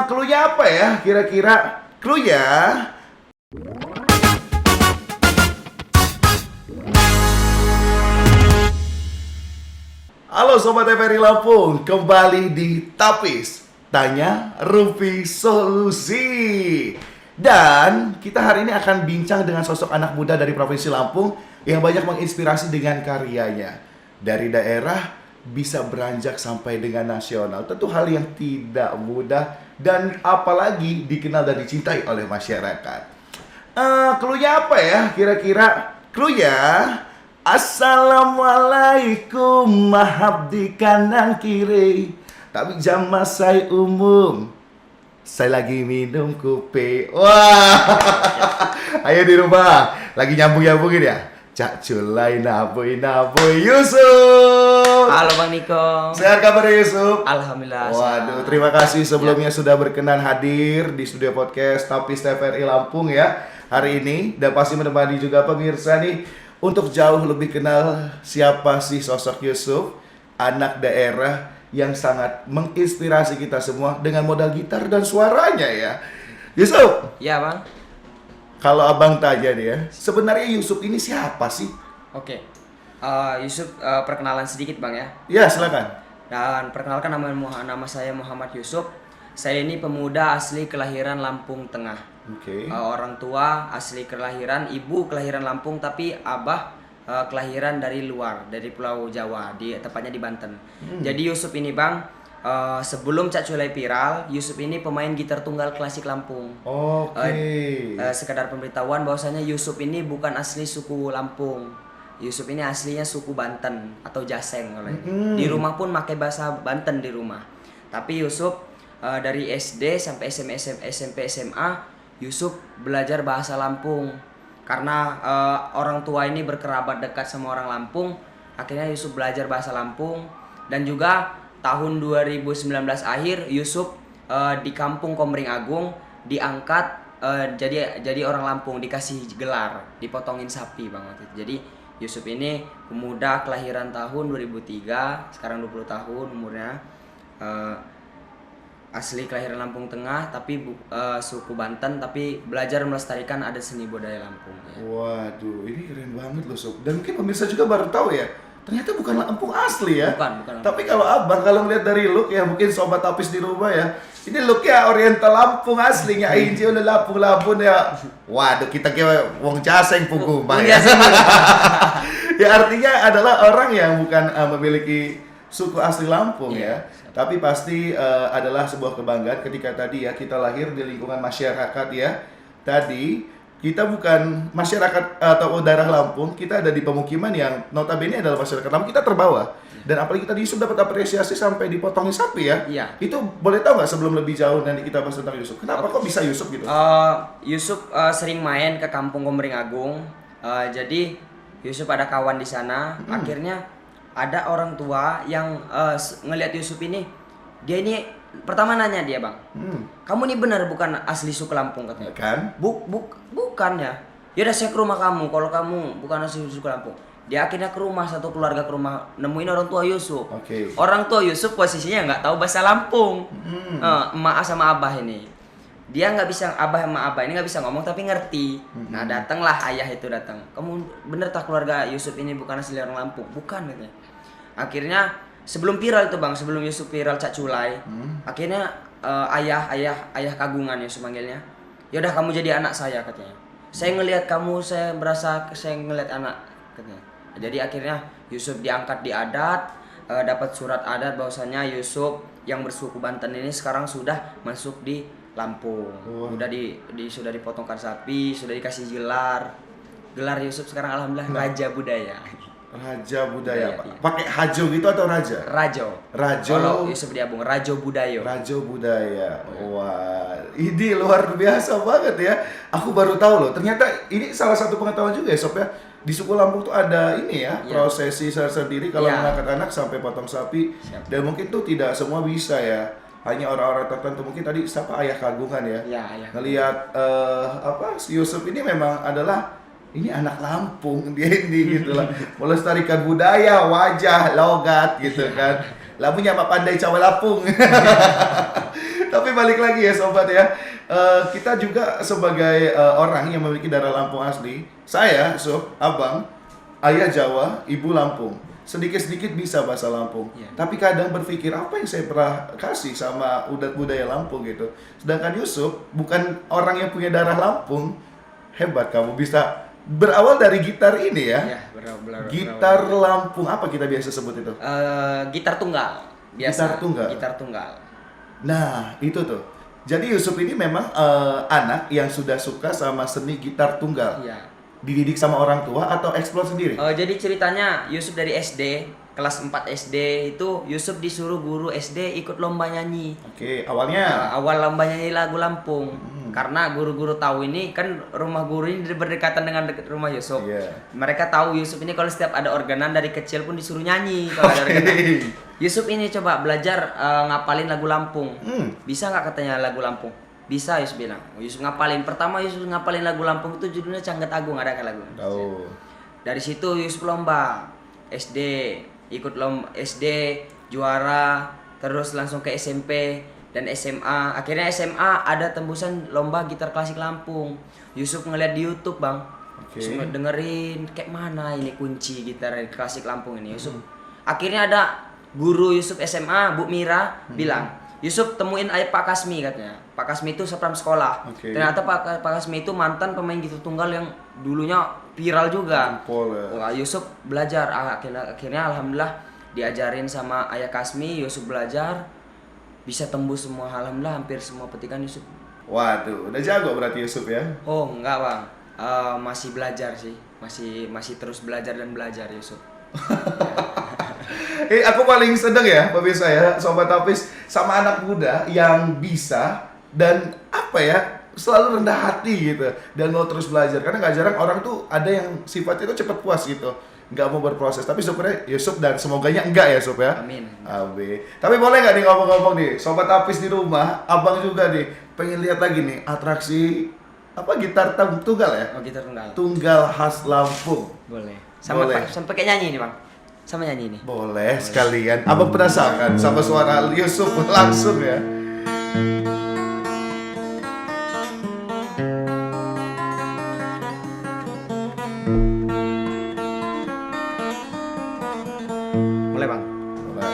Cluenya apa ya? Kira-kira cluenya. Halo Sobat TVRI Lampung, kembali di Tapis Tanya Rupi Solusi. Dan kita hari ini akan bincang dengan sosok anak muda dari Provinsi Lampung yang banyak menginspirasi dengan karyanya. Dari daerah bisa beranjak sampai dengan nasional. Tentu hal yang tidak mudah dan apalagi dikenal dan dicintai oleh masyarakat. Cluenya apa ya? Kira-kira cluenya. Assalamualaikum, maaf di kanan kiri, tapi jamaah saya umum, saya lagi minum kopi. Wah, ayo di rumah, lagi nyambung-nyambungin ya. Cak Culai naboy Yusuf. Halo Bang Niko. Sehat kabar Yusuf? Alhamdulillah. Waduh, terima kasih sebelumnya sudah berkenan hadir di studio podcast Tapis TVRI Lampung ya hari ini, dan pasti menemani juga pemirsa nih untuk jauh lebih kenal siapa sih sosok Yusuf, anak daerah yang sangat menginspirasi kita semua dengan modal gitar dan suaranya ya. Yusuf, Ya Bang. kalau abang tanya nih ya, sebenarnya Yusuf ini siapa sih? Oke. Yusuf, perkenalan sedikit Bang ya. Ya, silakan. Dan perkenalkan nama saya Muhammad Yusuf. Saya ini pemuda asli kelahiran Lampung Tengah. Oke. Orang tua asli kelahiran, ibu kelahiran Lampung tapi abah kelahiran dari luar, dari Pulau Jawa, tepatnya di Banten. Jadi Yusuf ini Bang, sebelum Cak Culai viral, Yusuf ini pemain gitar tunggal klasik Lampung. Oke. Sekedar pemberitahuan bahwasanya Yusuf ini bukan asli suku Lampung. Yusuf ini aslinya suku Banten atau Jaseng. Di rumah pun pakai bahasa Banten di rumah. Tapi Yusuf dari SD sampai SMP SMA Yusuf belajar bahasa Lampung. Karena orang tua ini berkerabat dekat sama orang Lampung, akhirnya Yusuf belajar bahasa Lampung. Dan juga tahun 2019 akhir Yusuf di kampung Komering Agung diangkat jadi orang Lampung, dikasih gelar, dipotongin sapi Bang waktu itu. Jadi Yusuf ini pemuda kelahiran tahun 2003, sekarang 20 tahun umurnya, asli kelahiran Lampung Tengah tapi suku Banten, tapi belajar melestarikan adat seni budaya Lampung ya. Waduh, ini keren banget loh Sob. Dan mungkin pemirsa juga baru tahu ya, ternyata bukan Lampung asli ya. Bukan. Tapi kalau abang, kalau melihat dari look ya, mungkin sobat Tapis di rumah ya, ini looknya oriental Lampung aslinya. Inci udah Lampung ya. Waduh, kita kayak wong Jaseng pugu ya. Ya artinya adalah orang yang bukan memiliki suku asli Lampung ya. Tapi pasti adalah sebuah kebanggaan ketika tadi ya kita lahir di lingkungan masyarakat ya. Tadi kita bukan masyarakat atau daerah Lampung, kita ada di pemukiman yang notabene adalah masyarakat Lampung, kita terbawa. Dan apalagi tadi Yusuf dapat apresiasi sampai dipotongin sapi ya. Iya. Itu boleh tahu nggak sebelum lebih jauh nanti kita bahas tentang Yusuf. Kenapa kok bisa Yusuf gitu? Yusuf sering main ke kampung Komering Agung. Jadi Yusuf ada kawan di sana. Akhirnya ada orang tua yang ngelihat Yusuf ini, dia ini pertama nanya dia Bang, kamu ini benar bukan asli suku Lampung katanya? Kan? Bukan ya. Yaudah saya ke rumah kamu kalau kamu bukan asli suku Lampung. Dia akhirnya ke rumah, satu keluarga ke rumah, nemuin orang tua Yusuf. Oke. Orang tua Yusuf posisinya nggak tahu bahasa Lampung. Emak sama abah ini, dia nggak bisa, abah sama abah ini nggak bisa ngomong tapi ngerti. Nah datanglah ayah itu datang. Kamu bener tak keluarga Yusuf ini bukan asli orang Lampung? Bukan katanya. Akhirnya sebelum viral itu Bang, sebelum Yusuf viral Cak Culai, akhirnya ayah kagungan Yusuf manggilnya. Yaudah kamu jadi anak saya katanya. Saya ngelihat kamu, saya merasa saya ngelihat anak katanya. Jadi akhirnya Yusuf diangkat di adat, dapat surat adat bahwasanya Yusuf yang bersuku Banten ini sekarang sudah masuk di Lampung. Sudah dipotongkan sapi, sudah dikasih gelar. Gelar Yusuf sekarang alhamdulillah Raja Budaya. Raja Budaya Pak. Iya. Pakai Hajo gitu atau Raja? Rajo. Kalau Yusuf diabung Rajo Budayo. Rajo Budaya. Wah, ini luar biasa banget ya. Aku baru tahu loh. Ternyata ini salah satu pengetahuan juga ya Sob ya. Di suku Lampung tuh ada ini ya, prosesi sendiri kalau mengangkat anak sampai potong sapi. Siap. Dan mungkin tuh tidak semua bisa ya. Hanya orang-orang tertentu. Mungkin tadi siapa ayah kagungan ya. Iya, ayah. Ngelihat si Yusuf ini memang adalah ini anak Lampung dia ini gitu lah, melestarikan budaya, wajah, logat gitu kan. Lamunya apa pandai cawe Lampung. Tapi balik lagi ya sobat ya, kita juga sebagai orang yang memiliki darah Lampung asli, saya, abang, ayah Jawa, ibu Lampung, sedikit-sedikit bisa bahasa Lampung. Iya. Tapi kadang berpikir apa yang saya pernah kasih sama budaya Lampung gitu. Sedangkan Yusuf bukan orang yang punya darah Lampung, hebat kamu bisa berawal dari gitar ini ya. Iya, Gitar Lampung apa kita biasa sebut itu? Gitar tunggal. Biasa. Gitar tunggal. Gitar tunggal. Nah, itu tuh. Jadi Yusuf ini memang anak yang sudah suka sama seni gitar tunggal. Iya. Dididik sama orang tua atau eksplor sendiri? Jadi ceritanya Yusuf dari SD, kelas 4 SD itu Yusuf disuruh guru SD ikut lomba nyanyi. Oke, awalnya. Awal lomba nyanyi lagu Lampung. Karena guru-guru tahu ini kan rumah guru ini berdekatan dengan rumah Yusuf. Iya. Mereka tahu Yusuf ini kalau setiap ada organan dari kecil pun disuruh nyanyi kalau ada organan. Yusuf ini coba belajar ngapalin lagu Lampung. Bisa nggak katanya lagu Lampung? Bisa, Yusuf bilang. Yusuf ngapalin. Pertama Yusuf ngapalin lagu Lampung itu judulnya Canggat Agung, ada kan lagu? Tahu. Dari situ Yusuf lomba SD, ikut lomba SD juara, terus langsung ke SMP dan SMA. Akhirnya SMA ada tembusan lomba gitar klasik Lampung. Yusuf ngeliat di YouTube, Bang. Oke. Yusuf dengerin kayak mana ini kunci gitar klasik Lampung ini. Yusuf akhirnya ada guru Yusuf SMA, Bu Mira bilang, Yusuf temuin ayah Pak Kasmi katanya. Pak Kasmi itu sepram sekolah. Oke. Ternyata Pak Kasmi itu mantan pemain gitar tunggal yang dulunya viral juga. Jempol ya. Wah, Yusuf belajar. Akhirnya alhamdulillah diajarin sama ayah Kasmi, Yusuf belajar bisa tembus semua, alhamdulillah hampir semua petikan Yusuf. Waduh, udah jago berarti Yusuf ya? Oh enggak bang, masih belajar sih, masih terus belajar dan belajar Yusuf. Aku paling sedang ya, pemirsa ya, Sobat Tapis, sama anak muda yang bisa dan apa ya, selalu rendah hati gitu dan mau terus belajar. Karena nggak jarang orang tuh ada yang sifatnya itu cepat puas gitu, nggak mau berproses. Tapi syukurnya Yusuf dan semoganya enggak ya Sob ya. Amin. Amin. Tapi boleh nggak nih ngomong-ngomong nih, Sobat Tapis di rumah, abang juga nih pengen lihat lagi nih atraksi apa gitar tunggal ya? Oh gitar tunggal. Tunggal khas Lampung. Boleh. Sama Boleh. sampai kayak nyanyi nih bang. Sama nyanyi nih. Boleh sekalian. Abang penasaran sama suara Yusuf langsung ya. Boleh bang. Boleh.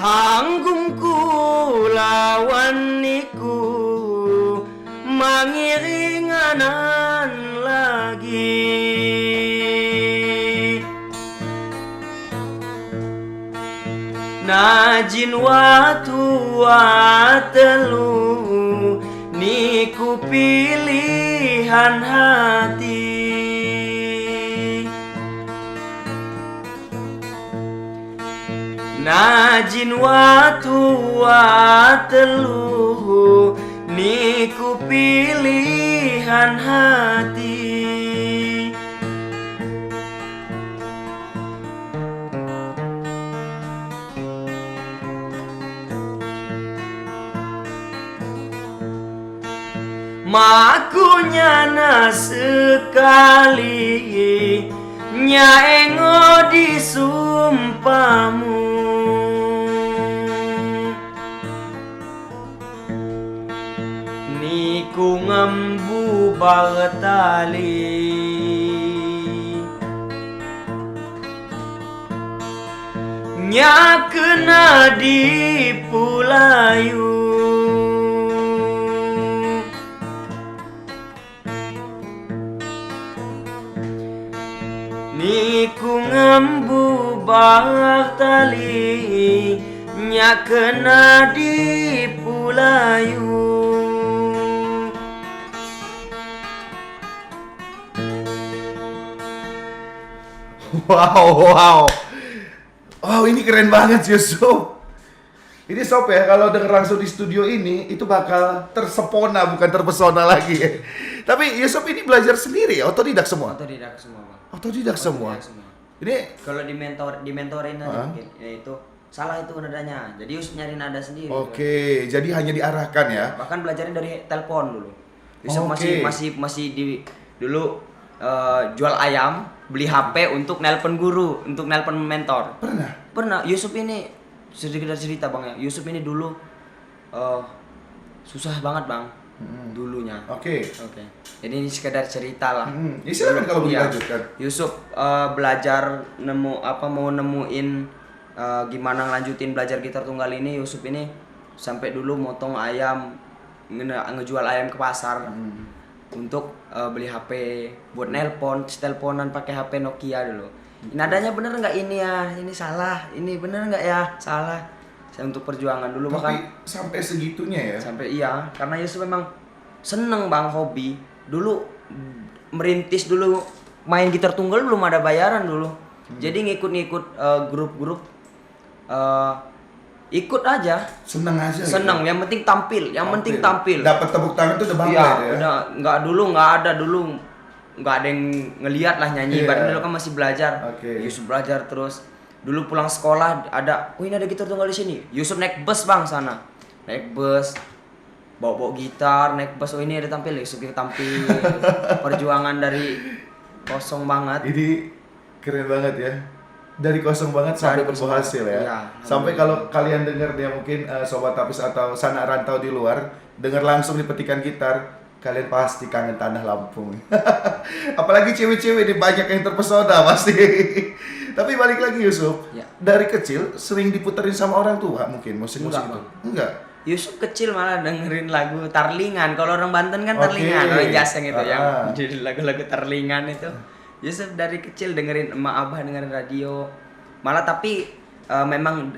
Hanggungku lawan niku mangiringanan lagi najin watu watelu niku pilihan hati najin watu watelu niku pilihan hati. Makunya na sekali nyaengo disumpamu niku ngembu bartali nya kena di pulayu niku ngembu bartali nya kena di pulayu. Wow. Wow, ini keren banget Yusuf. Ini Sob ya, kalau denger langsung di studio ini, itu bakal tersepona, bukan terpesona lagi ya. Tapi Yusuf ini belajar sendiri ya, otodidak semua? Otodidak semua bang. Otodidak semua? Otodidak semua. Ini Kalau dimentorin aja mungkin, ya itu salah itu nadanya. Jadi Yusuf nyari nada sendiri. Oke, jadi hanya diarahkan ya. Bahkan belajarnya dari telepon dulu. Yusuf Oke. masih di dulu jual ayam, beli HP untuk nelpon guru, untuk nelpon mentor. Pernah. Yusuf ini sedikit cerita Bang ya. Yusuf ini dulu susah banget Bang. Dulunya. Oke. Jadi ini sekedar cerita lah. Ya silakan kalau mau Iya. dilanjutkan. Yusuf belajar mau nemuin gimana ngelanjutin belajar gitar tunggal ini. Yusuf ini sampai dulu motong ayam, ngejual ayam ke pasar untuk beli HP buat teleponan pakai HP Nokia dulu. Nadanya bener nggak ini ya? Ini salah. Ini bener nggak ya? Salah. Saya untuk perjuangan dulu. Tapi bahkan sampai segitunya ya. sampai iya, karena Yusuf memang seneng Bang, hobi. Dulu merintis dulu main gitar tunggal belum ada bayaran dulu. Jadi ngikut-ngikut grup-grup ikut aja. Seneng aja. Seneng, yang penting tampil, penting tampil. Dapat tepuk tangan itu udah bangga Iya, ya. udah nggak ada yang ngelihat lah nyanyi. Iya. Baru dulu kan masih belajar. Oke. Yusuf belajar terus. Dulu pulang sekolah ini ada gitar tunggal di sini. Yusuf naik bus Bang sana. Naik bus, bawa gitar, naik bus. Ini ada tampil, Yusuf kita tampil. Perjuangan dari kosong banget. Ini keren banget ya. Dari kosong banget sampai berbuah hasil ya. Iya, Sampai kalau kalian dengar dia mungkin Sobat Tapis atau sanak rantau di luar, dengar langsung di petikan gitar, kalian pasti kangen tanah Lampung. Apalagi cewek-cewek ini banyak yang terpesona pasti. Tapi balik lagi Yusuf, Ya. dari kecil sering diputerin sama orang tua mungkin musik-musik Enggak, itu? Bang. Enggak. Yusuf kecil malah dengerin lagu Tarlingan. Kalau orang Banten kan Oke. Tarlingan, orang Jaseng itu Ah. yang jadi lagu-lagu Tarlingan itu. Yusuf dari kecil dengerin emak abah dengerin radio. Malah tapi memang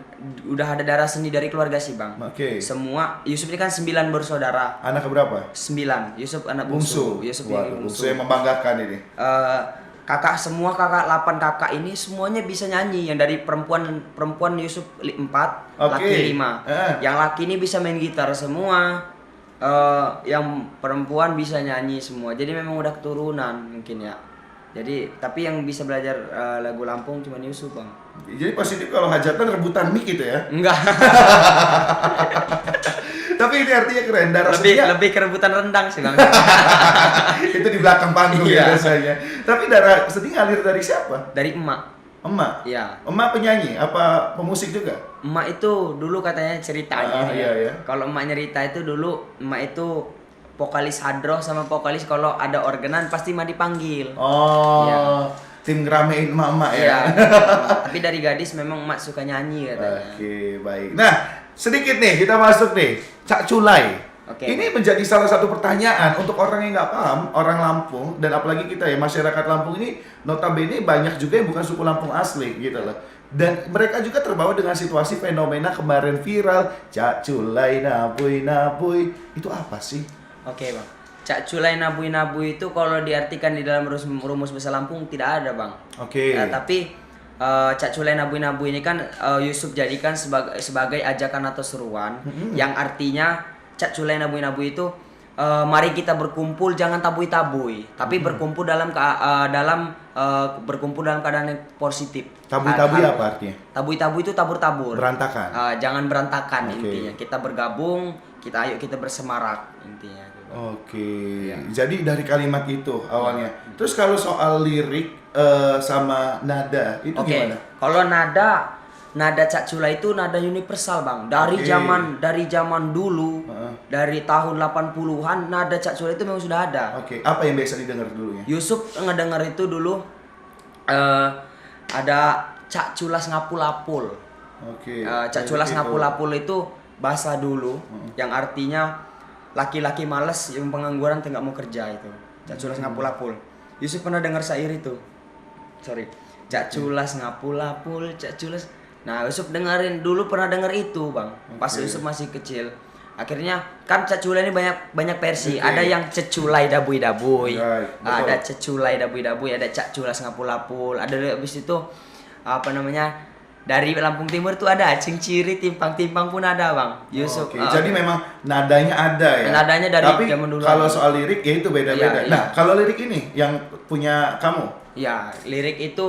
udah ada darah seni dari keluarga sih Bang. Oke. Semua Yusuf ini kan 9 bersaudara. Anak berapa? 9. Yusuf anak Bungsu. Yusuf Waduh, ini bungsu bungsu. yang membanggakan ini. Kakak 8 kakak ini semuanya bisa nyanyi. Yang dari perempuan Yusuf 4, Oke. laki 5. Yang laki ini bisa main gitar semua. Yang perempuan bisa nyanyi semua. Jadi memang udah keturunan mungkin ya. Jadi tapi yang bisa belajar lagu Lampung cuma Yusuf Bang. Jadi positif kalau hajatan rebutan mic gitu ya. Enggak. Tapi ini artinya keren, darah lebih setia. lebih kerebutan rendang sih Bang. Itu di belakang panggung ya Iya. biasanya. Tapi darah sedih ngalir dari siapa? Dari emak. Emak. Iya. Emak penyanyi apa pemusik juga? Emak itu dulu katanya ceritanya. Iya. Kalau emak nyerita itu dulu emak itu vokalis hadroh sama vokalis kalau ada organan pasti emak dipanggil. Oh, Iya. tim ngeramein emak-emak ya. Iya. Tapi dari gadis memang emak suka nyanyi katanya. Oke, baik. Nah, sedikit nih kita masuk nih. Cak Culai. Oke. Ini menjadi salah satu pertanyaan untuk orang yang nggak paham, orang Lampung dan apalagi kita ya masyarakat Lampung ini notabene banyak juga yang bukan suku Lampung asli gitu loh. Dan mereka juga terbawa dengan situasi fenomena kemarin viral Cak Culai nabui. Itu apa sih? Oke Bang. Cak Culai nabui-nabui itu kalau diartikan di dalam rumus bahasa Lampung tidak ada Bang. Oke. Tapi Cak Culai nabui-nabui ini kan Yusuf jadikan sebagai ajakan atau seruan yang artinya Cak Culai nabui-nabui itu mari kita berkumpul jangan tabui-tabui tapi berkumpul dalam keadaan yang positif. Tabui-tabui apa artinya? Tabui-tabui itu tabur-tabur. Berantakan. Jangan berantakan Oke. intinya. Kita bergabung, ayo kita bersemarak intinya. Oke, Iya. jadi dari kalimat itu awalnya. Terus kalau soal lirik sama nada itu Oke, gimana? kalau nada Cak Culai itu nada universal Bang. Dari Oke. zaman dulu, dari tahun 80-an nada Cak Culai itu memang sudah ada. Oke, apa yang biasa didengar dulu ya? Yusuf ngedenger itu dulu ada Cak Culas Ngapul-apul. Oke. Cak Culas Ngapul-apul itu bahasa dulu yang artinya laki-laki males yang pengangguran nggak mau kerja itu. Cak Culas Ngapul-apul. Yusuf pernah dengar syair itu. Sorry. Cak Culas Ngapul-apul, Cak Culas. Nah, Yusuf dengerin dulu pernah denger itu, Bang. Pas Oke. Yusuf masih kecil. Akhirnya kan Cak Culai ini banyak versi. Oke. Ada yang ceculai dabui-dabui. Right, betul. Ada ceculai dabui-dabui, ada Cak Culas Ngapul-apul. Ada habis itu apa namanya? Dari Lampung Timur tuh ada acing ciri timpang-timpang pun ada Bang Yusuf. Oke, jadi memang nadanya ada ya. Nadanya dari Tapi zaman dulu. kalau soal lirik ya itu beda-beda. Iya, iya. Nah, kalau lirik ini yang punya kamu. Ya lirik itu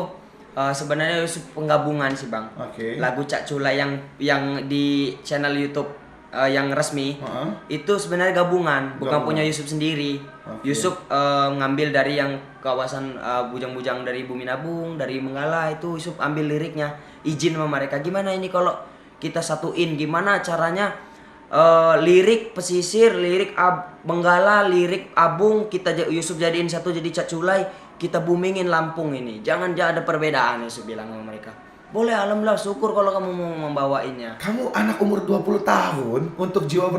Sebenarnya Yusuf penggabungan sih bang. Oke. Lagu Cak Culai yang di channel YouTube yang resmi itu sebenarnya gabungan, bukan Gabungan. punya Yusuf sendiri. Oke. Yusuf ngambil dari yang kawasan bujang-bujang dari Bumi Nabung, dari Menggala itu Yusuf ambil liriknya, izin sama mereka. Gimana ini kalau kita satuin? Gimana caranya lirik pesisir, lirik Benggala, lirik Abung Yusuf jadiin satu jadi Cak Culai. Kita boomingin Lampung ini. Jangan ada perbedaan, Yusuf bilang sama mereka. Boleh, alhamdulillah, syukur kalau kamu mau membawainnya. Kamu anak umur 20 tahun untuk jiwa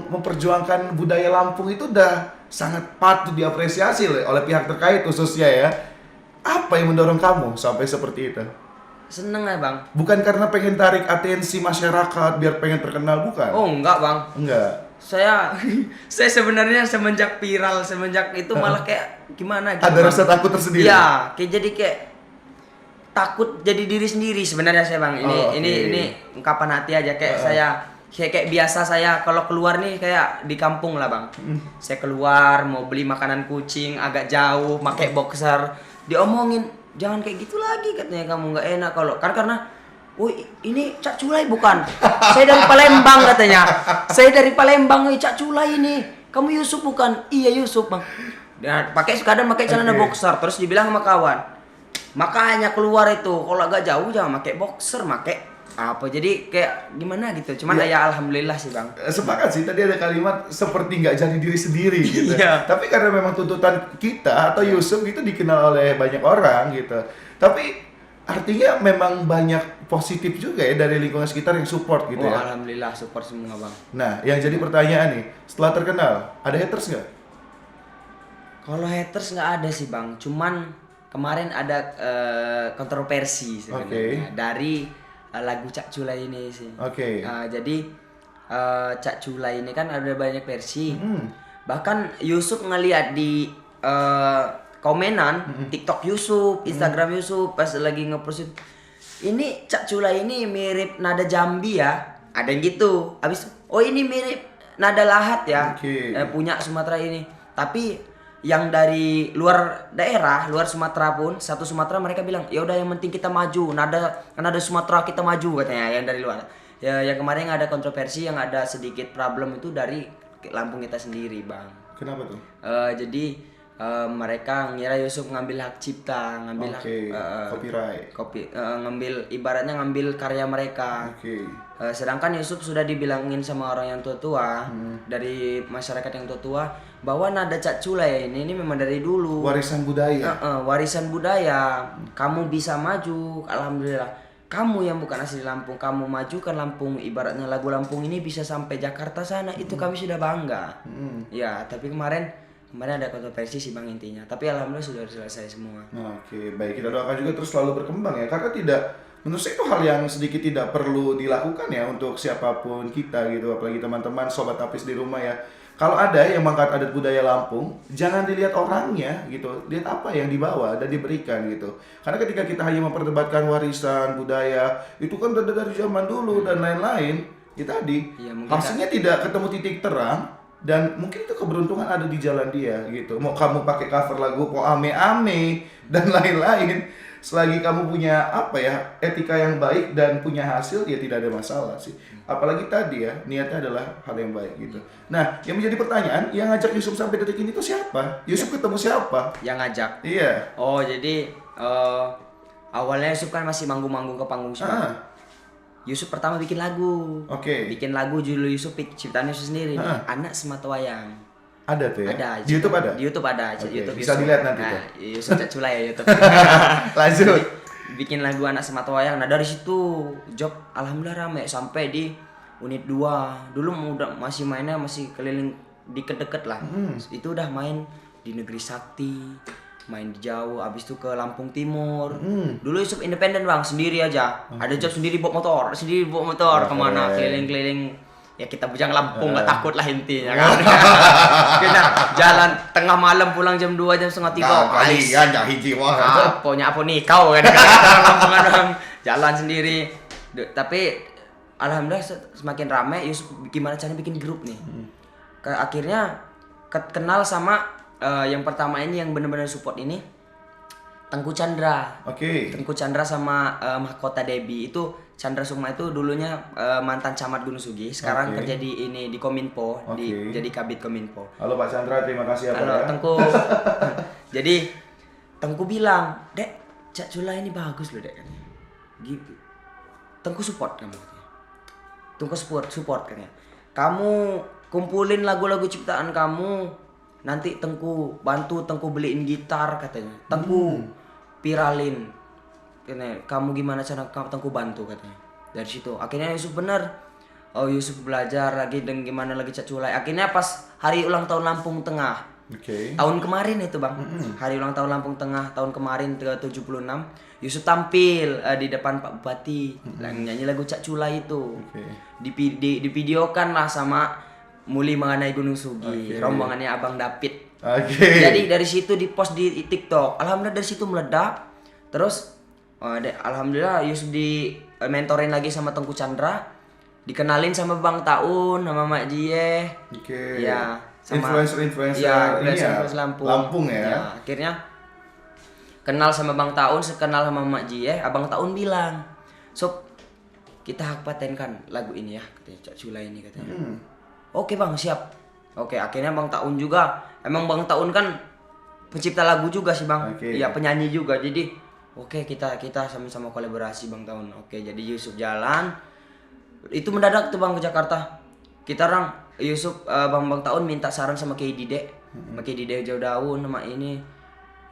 memperjuangkan budaya Lampung itu udah sangat patut diapresiasi oleh pihak terkait khususnya ya. Apa yang mendorong kamu sampai seperti itu? Seneng ya bang? Bukan karena pengen tarik atensi masyarakat biar pengen terkenal, bukan? Oh enggak bang. Enggak. Saya sebenarnya semenjak viral, semenjak itu malah kayak gimana gitu. Ada Bang. rasa takut tersendiri. Iya, jadi kayak takut jadi diri sendiri sebenarnya saya bang. Ini ungkapan hati aja kayak saya kayak biasa saya kalau keluar nih kayak di kampung lah bang. Saya keluar mau beli makanan kucing agak jauh, pakai boxer, diomongin jangan kayak gitu lagi katanya, kamu nggak enak kalau karena woi, ini Cak Culai bukan? Saya dari Palembang katanya. Saya dari Palembang nih, Cak Culai ini. Kamu Yusuf bukan? Iya Yusuf bang. Dan kadang pakai celana boxer. Terus dibilang sama kawan, makanya keluar itu kalau agak jauh jangan pakai boxer, pakai apa? Jadi kayak gimana gitu. Cuman ya alhamdulillah sih bang. Sepakat sih, tadi ada kalimat seperti nggak jadi diri sendiri gitu. Iya. Tapi karena memang tuntutan kita atau Yusuf itu dikenal oleh banyak orang gitu. Tapi artinya memang banyak positif juga ya dari lingkungan sekitar yang support gitu ya. Alhamdulillah support semua bang. Nah, yang jadi pertanyaan nih, setelah terkenal, ada haters nggak? Kalau haters nggak ada sih bang. Cuman kemarin ada kontroversi sebenarnya dari lagu Cak Culai ini sih. Jadi Cak Culai ini kan ada banyak versi. Bahkan Yusuf ngeliat di komenan TikTok Yusuf, Instagram Yusuf pas lagi ngepost ini Cak Culai ini mirip nada Jambi ya, ada yang gitu. Abis oh ini mirip nada Lahat ya, punya Sumatera ini. Tapi yang dari luar daerah, luar Sumatera pun satu Sumatera mereka bilang ya udah yang penting kita maju, nada Sumatera kita maju katanya yang dari luar. Ya yang kemarin ada kontroversi, yang ada sedikit problem itu dari Lampung kita sendiri bang. Kenapa tuh? Jadi mereka ngira Yusuf ngambil hak cipta, ngambil copyright. Ngambil ibaratnya ngambil karya mereka. Sedangkan Yusuf sudah dibilangin sama orang yang tua-tua dari masyarakat yang tua-tua bahwa nada Cak Culai ini memang dari dulu Warisan budaya. warisan budaya. Kamu bisa maju, alhamdulillah. Kamu yang bukan asli Lampung, kamu majukan Lampung. Ibaratnya lagu Lampung ini bisa sampai Jakarta sana, itu kami sudah bangga. Ya, tapi kemarin ada kontroversi sih bang intinya, tapi alhamdulillah sudah selesai semua. Baik, kita doakan juga terus selalu berkembang ya, karena menurut saya itu hal yang sedikit tidak perlu dilakukan ya untuk siapapun kita gitu, apalagi teman-teman sobat Apis di rumah ya. Kalau ada yang mengangkat adat budaya Lampung, jangan dilihat orangnya gitu, lihat apa yang dibawa dan diberikan gitu. Karena ketika kita hanya memperdebatkan warisan budaya, itu kan dari zaman dulu dan lain-lain, itu tadi hasilnya tidak ketemu titik terang. Dan mungkin itu keberuntungan ada di jalan dia gitu. Mau kamu pakai cover lagu Po Ame Ame dan lain-lain, selagi kamu punya etika yang baik dan punya hasil, ya tidak ada masalah sih. Apalagi tadi ya, niatnya adalah hal yang baik gitu. Nah, yang menjadi pertanyaan, yang ngajak Yusuf sampai detik ini tuh siapa? Yusuf ketemu siapa? Yang ngajak? Iya. Oh, jadi awalnya Yusuf kan masih manggung-manggung ke panggung semua. Yusuf pertama bikin lagu. Bikin lagu judul Yusuf ciptaan Yusuf sendiri. Anak Sematawayang. Ada tuh ya? Ada. Di YouTube ada? Di YouTube ada. YouTube bisa Yusuf. dilihat nanti tuh. Yusuf Cak Culai ya YouTube. Lanjut. Bikin lagu Anak Sematawayang. Nah dari situ job alhamdulillah rame sampai di unit 2. Dulu masih mainnya masih keliling deket-deket lah. Itu udah main di Negeri Sakti, main di jauh, abis itu ke Lampung Timur. Dulu Yusuf independen bang, sendiri aja. Ada job sendiri bawa motor, kemana keliling-keliling. Ya kita bujang Lampung, nggak takut lah intinya kan. Kita jalan tengah malam pulang jam 2, jam setengah 3. Kalian jangan hiji wah. Apa nih kau kan? Lampung orang jalan sendiri. Tapi alhamdulillah semakin ramai. Yusuf gimana caranya bikin grup nih. Akhirnya kenal sama yang pertama ini yang benar-benar support ini Tengku Chandra. Oke. Tengku Chandra sama Mahkota Debi itu Chandra Sukma itu dulunya mantan camat Gunung Sugi, sekarang Oke. kerja di Kominfo, Oke. jadi Kabid Kominfo. Halo Pak Chandra, terima kasih ya Pak Halo ya. Tengku. Jadi Tengku bilang, "Dek, Cak Cula ini bagus loh, Dek." Katanya. Gitu. Tengku support kamu katanya. Tengku support katanya. Kamu kumpulin lagu-lagu ciptaan kamu, nanti Tengku bantu Tengku beliin gitar katanya. Tengku viralin. Katanya, kamu gimana cara Tengku bantu katanya. Dari situ akhirnya Yusuf bener. Oh, Yusuf belajar lagi dan gimana lagi Cak Culai. Akhirnya pas hari ulang tahun Lampung Tengah. Oke. Tahun kemarin itu, Bang. Hari ulang tahun Lampung Tengah tahun kemarin ke-76, Yusuf tampil di depan Pak Bupati. Nyanyi lagu Cak Culai itu. Oke. Divideokan lah sama Muli Mengenai Gunung Sugi, Oke. rombongannya Abang David. Oke. Jadi dari situ dipost di TikTok. Alhamdulillah dari situ meledak. Terus alhamdulillah Yusuf di mentorin lagi sama Tengku Chandra. Dikenalin sama Bang Taun, sama Mak Jie. Oke. Ya, sama Influencer ya, ini ya. influencer Lampung. Lampung ya. Akhirnya kenal sama Bang Taun, kenal sama Mak Jie. Abang Taun bilang, "Sob, kita hak patenkan lagu ini ya," katanya, Cak Culai ini katanya. Oke Bang, siap. Oke, akhirnya Bang Taun juga. Emang Bang Taun kan pencipta lagu juga sih Bang. Oke. Iya, penyanyi juga. Jadi oke, kita sama-sama kolaborasi Bang Taun. Oke, jadi Yusuf jalan. Itu mendadak tuh Bang ke Jakarta. Kita orang Yusuf Bang Taun minta saran sama Kiai Dide. Sama Kiai Dide Jauh Daun sama ini.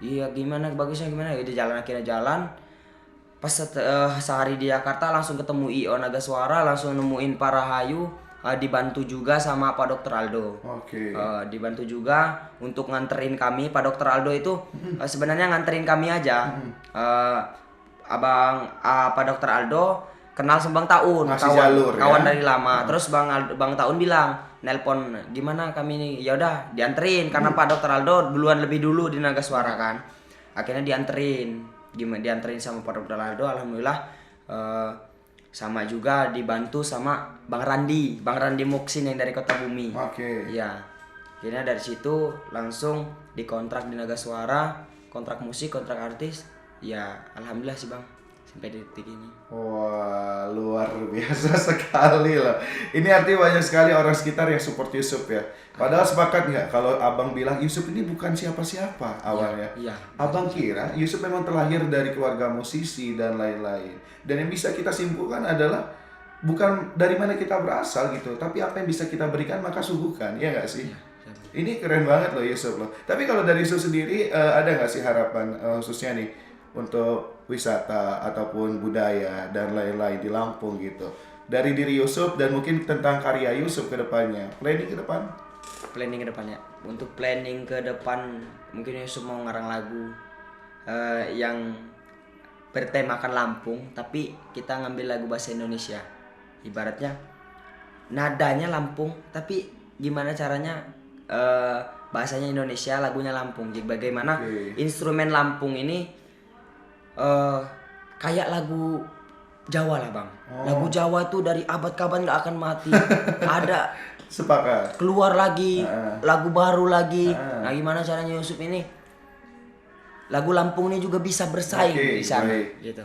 Iya, gimana bagusnya gimana? Gitu jalan akhirnya jalan. Pas sehari di Jakarta langsung ketemu IO Naga Suara, langsung nemuin Pak Rahayu, dibantu juga sama Pak Dokter Aldo. Oke. Dibantu juga untuk nganterin kami. Pak Dokter Aldo itu sebenarnya nganterin kami aja. Pak Dokter Aldo kenal sama Bang Taun, Ngasih jalur, kawan ya? dari lama. Terus Bang Taun bilang, nelpon, gimana kami ini? Ya udah dianterin karena Pak Dokter Aldo lebih dulu di Naga Suara kan. Akhirnya dianterin. Dianterin sama Pak Dokter Aldo, alhamdulillah. Sama juga dibantu sama Bang Randi Muksin yang dari Kota Bumi. Oke. Iya. Akhirnya dari situ langsung dikontrak di Naga Suara, kontrak musik, kontrak artis. Ya, alhamdulillah sih Bang sampai detik ini. Wah, luar biasa sekali loh. Ini artinya banyak sekali orang sekitar yang support Yusuf ya. Padahal sepakat nggak kalau abang bilang Yusuf ini bukan siapa-siapa awalnya. Iya. Abang kira Yusuf memang terlahir dari keluarga musisi dan lain-lain. Dan yang bisa kita simpulkan adalah bukan dari mana kita berasal gitu, tapi apa yang bisa kita berikan maka suguhkan, ya nggak sih? Ini keren banget loh Yusuf loh. Tapi kalau dari Yusuf sendiri ada nggak sih harapan khususnya nih untuk wisata ataupun budaya dan lain-lain di Lampung gitu? Dari diri Yusuf dan mungkin tentang karya Yusuf ke depannya. Planning ke depan? Planning ke depannya. Untuk planning ke depan mungkin Yusuf mau ngarang lagu yang bertemakan Lampung, tapi kita ngambil lagu bahasa Indonesia. Ibaratnya nadanya Lampung, tapi gimana caranya bahasanya Indonesia, lagunya Lampung. Jadi bagaimana instrumen Lampung ini kayak lagu Jawa lah Bang. Lagu Jawa itu dari abad ke abad nggak akan mati. Ada Sepakat. keluar lagi lagu baru lagi. Nah gimana caranya Yusuf ini lagu Lampung ini juga bisa bersaing di sana gitu.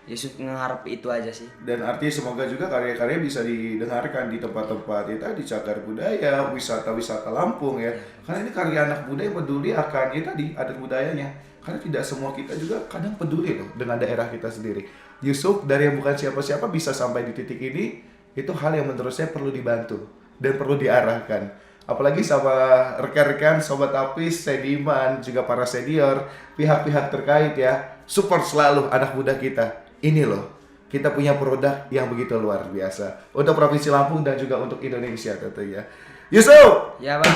Yusuf ngeharap itu aja sih. Dan artinya semoga juga karya-karya bisa didengarkan di tempat-tempat ya tadi cagar budaya, wisata-wisata Lampung ya. Karena ini karya anak muda yang peduli akan ya tadi adat budayanya. Karena tidak semua kita juga kadang peduli loh dengan daerah kita sendiri. Yusuf dari yang bukan siapa-siapa bisa sampai di titik ini, itu hal yang menurut saya perlu dibantu dan perlu diarahkan. Apalagi sama rekan-rekan, sobat Apis, Sediman, juga para senior, pihak-pihak terkait ya, support selalu anak muda kita. Ini loh, kita punya produk yang begitu luar biasa untuk Provinsi Lampung dan juga untuk Indonesia tentunya. Yusuf! Ya Bang.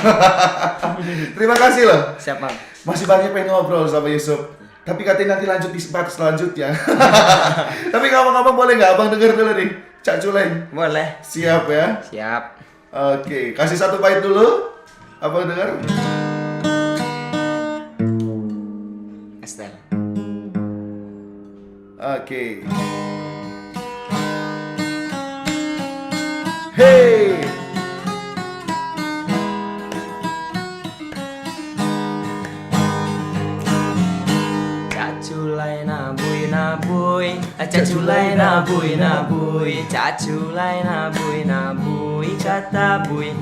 Terima kasih loh. Siap Bang. Masih banyak pengen ngobrol sama Yusuf. Tapi katanya nanti lanjut di part selanjutnya. Tapi ngomong-ngomong boleh nggak abang denger dulu nih, Cak Culeng? Boleh. Siap ya? Siap. Oke, kasih satu bait dulu. Abang denger? Astel. Oke. Hey! Caculai na bui na bui, caculai na bui na bui, kata bui,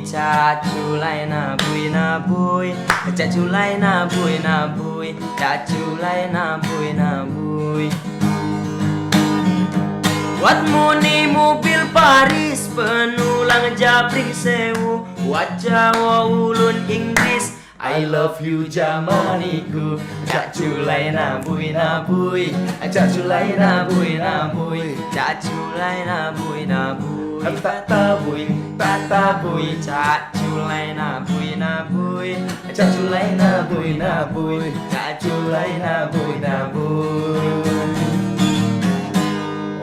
caculai na bui na bui, caculai na bui na bui, caculai na bui na bui. Buat muni mobil Paris, penulang Japri Sewu, buat Jawa ulun Inggris, I love you Jamaniku. Caculai na bui na bui, caculai na bui na bui, caculai na bui na bui, tata bui, caculai na bui na bui, caculai na bui na bui, caculai na bui na bui.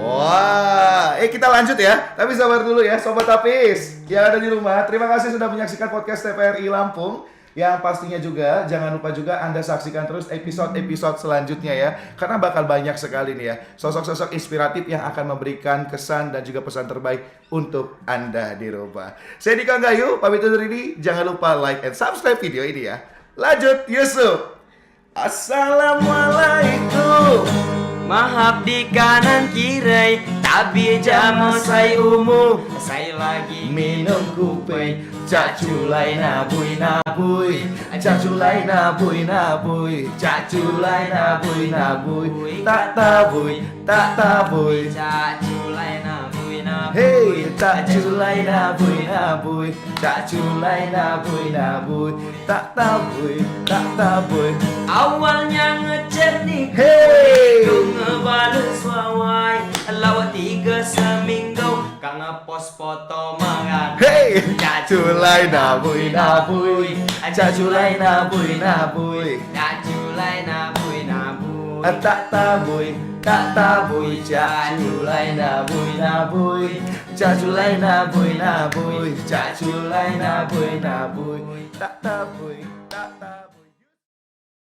Wah, kita lanjut ya. Tapi sabar dulu ya, Sobat Tapis yang ada di rumah. Terima kasih sudah menyaksikan podcast TVRI Lampung. Yang pastinya juga, jangan lupa juga Anda saksikan terus episode-episode selanjutnya ya. Karena bakal banyak sekali nih ya, sosok-sosok inspiratif yang akan memberikan kesan dan juga pesan terbaik untuk Anda di rumah. Saya Dika Gayu, pamit undur diri. Jangan lupa like and subscribe video ini ya. Lanjut, Yusuf. Assalamualaikum. Maaf di kanan kiri, tapi jamu saya umum, saya lagi minum kupai. Caculai na bui na bui, caculai na bui na bui, caculai na bui na bui, tak tabui, caculai na bui na bui, Hey, caculai na bui na bui, caculai na bui na bui, tak tabui. Awalnya ngechat di Hey. ku ngebales wawai, lawat 3 seminggu, kang ngepost foto mangan. Hey, caculai na bui na bui, caculai na bui na bui, Caculai na bui na bui, tak tabui, caculai na bui na bui, caculai na bui na bui, caculai na bui na bui, tak tabui, tak tabui.